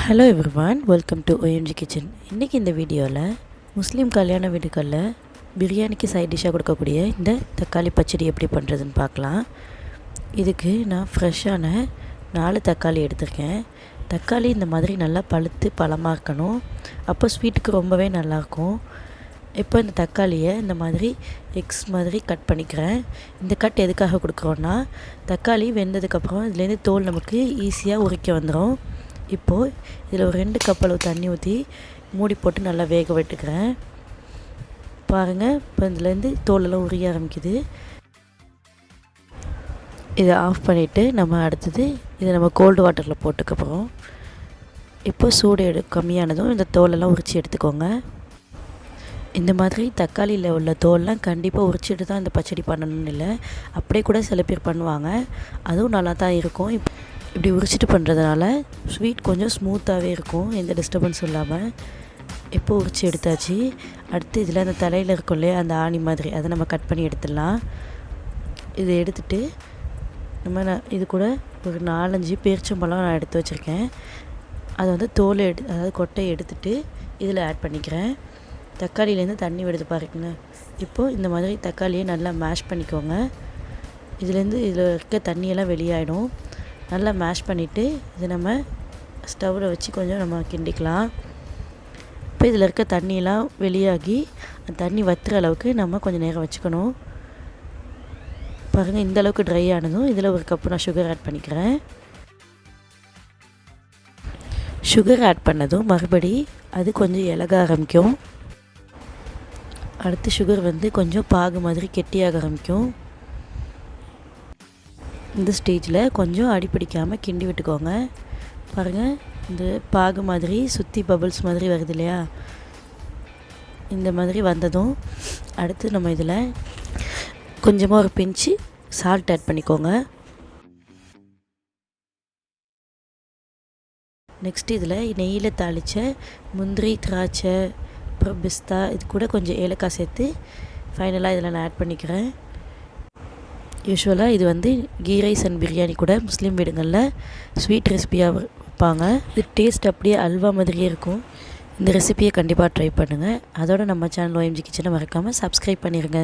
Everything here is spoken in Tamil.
Hello everyone, welcome to OMG kitchen. இன்றைக்கி இந்த வீடியோவில் முஸ்லீம் கல்யாண வீடுகளில் பிரியாணிக்கு சைட் டிஷ்ஷாக கொடுக்கக்கூடிய இந்த தக்காளி பச்சடி எப்படி பண்ணுறதுன்னு பார்க்கலாம். இதுக்கு நான் ஃப்ரெஷ்ஷான 4 தக்காளி எடுத்திருக்கேன். தக்காளி இந்த மாதிரி நல்லா பழுத்து பழமாக இருக்கணும், அப்போ ஸ்வீட்டுக்கு ரொம்பவே நல்லாயிருக்கும். இப்போ இந்த தக்காளியை இந்த மாதிரி எக்ஸ் மாதிரி கட் பண்ணிக்கிறேன். இந்த கட் எதுக்காக கொடுக்குறோன்னா, தக்காளி வெந்ததுக்கப்புறம் இதுலேருந்து தோல் நமக்கு ஈஸியாக உரிக்க வந்துடும். இப்போது இதில் ஒரு 2 கப் அளவு தண்ணி ஊற்றி மூடி போட்டு நல்லா வேக விட்டுக்கிறேன். பாருங்கள், இப்போ இதுலேருந்து தோலெல்லாம் உரிய ஆரம்பிக்குது. இதை ஆஃப் பண்ணிவிட்டு நம்ம அடுத்தது இதை நம்ம கோல்டு வாட்டரில் போட்டுக்கப்புறம் இப்போ சூடு கம்மியானதும் இந்த தோலெல்லாம் உரித்து எடுத்துக்கோங்க. இந்த மாதிரி தக்காளியில் உள்ள தோல்லாம் கண்டிப்பாக உரிச்சிட்டு தான் இந்த பச்சடி பண்ணணும்னு இல்லை, அப்படியே கூட சில பேர் பண்ணுவாங்க, அதுவும் நல்லா தான் இருக்கும். இப்படி உரிச்சிட்டு பண்ணுறதுனால ஸ்வீட் கொஞ்சம் ஸ்மூத்தாகவே இருக்கும், எந்த டிஸ்டர்பன்ஸும் இல்லாமல். இப்போ உரித்து எடுத்தாச்சு. அடுத்து இதில் அந்த தலையில் இருக்கும் இல்லையா, அந்த ஆணி மாதிரி, அதை நம்ம கட் பண்ணி எடுத்துடலாம். இதை எடுத்துகிட்டு நம்ம இது கூட ஒரு 4-5 பேரிச்சம்பழம் நான் எடுத்து வச்சுருக்கேன். அதை வந்து தோலை அதாவது கொட்டையை எடுத்துகிட்டு இதில் ஆட் பண்ணிக்கிறேன். தக்காளியிலேருந்து தண்ணி விடுது பாருங்க. இப்போது இந்த மாதிரி தக்காளியை நல்லா மேஷ் பண்ணிக்கோங்க. இதில் இருக்க தண்ணியெல்லாம் வெளியாகிடும். நல்லா மேஷ் பண்ணிவிட்டு இதை நம்ம ஸ்டவ்வில் வச்சு கொஞ்சம் நம்ம கிண்டிக்கலாம். இப்போ இதில் இருக்க தண்ணியெல்லாம் வெளியாகி தண்ணி வற்றுற அளவுக்கு நம்ம கொஞ்சம் நேரம் வச்சுக்கணும். பாருங்கள், இந்த அளவுக்கு ட்ரை ஆனதும் இதில் ஒரு கப்பு நான் சுகர் ஆட் பண்ணிக்கிறேன். சுகர் ஆட் பண்ணதும் மறுபடி அது கொஞ்சம் இலக ஆரம்பிக்கும். அடுத்து சுகர் வந்து கொஞ்சம் பாகு மாதிரி கெட்டியாக ஆரம்பிக்கும். இந்த ஸ்டேஜில் கொஞ்சம் அடிப்பிடிக்காமல் கிண்டி விட்டுக்கோங்க. பாருங்கள், இந்த பாகு மாதிரி சுற்றி பபிள்ஸ் மாதிரி வருது இல்லையா, இந்த மாதிரி வந்ததும் அடுத்து நம்ம இதில் கொஞ்சமாக ஒரு பிஞ்சு சால்ட் ஆட் பண்ணிக்கோங்க. நெக்ஸ்ட்டு இதில் நெய்யில் தாளித்த முந்திரி, திராட்சை, அப்புறம் பிஸ்தா, இது கூட கொஞ்சம் ஏலக்காய் சேர்த்து ஃபைனலாக இதில் நான் ஆட் பண்ணிக்கிறேன். யூஸ்வலாக இது வந்து கீ ரைஸ் அண்ட் பிரியாணி கூட முஸ்லீம் வீடுங்களில் ஸ்வீட் ரெசிபியாக வைப்பாங்க. இது டேஸ்ட் அப்படியே அல்வா மாதிரியே இருக்கும். இந்த ரெசிபியை கண்டிப்பாக ட்ரை பண்ணுங்கள். அதோடு நம்ம சேனல் OMG கிச்சனை மறக்காமல் சப்ஸ்கிரைப் பண்ணிடுங்க.